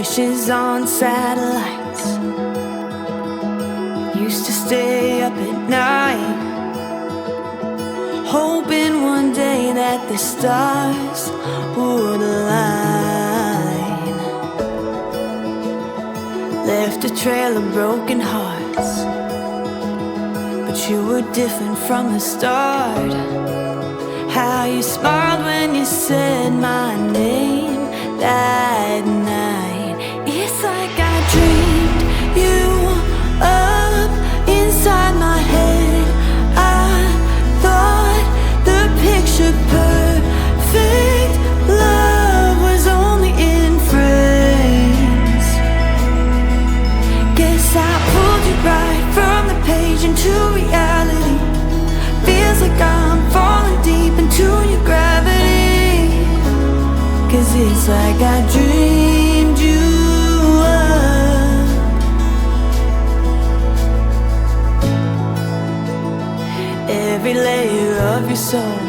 wishes on satellites. Used to stay up at night, hoping one day that the stars would align. Left a trail of broken hearts, but you were different from the start. How you smiled when you said my name that night. It's like I dreamed you up inside my head. I thought the picture perfect love was only in frames. Guess I pulled you right from the page into reality. Feels like I'm falling deep into your gravity. 'Cause it's like I dreamed you up. Every layer of your soul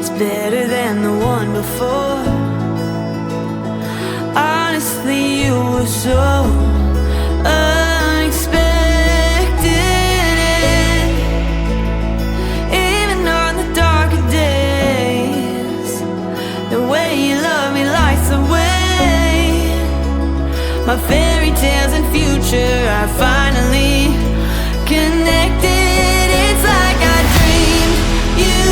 is better than the one before. Honestly, you were so unexpected. Even on the darker days, the way you love me lights the way. My fairy tales and future are finally connected. It's like I dreamed you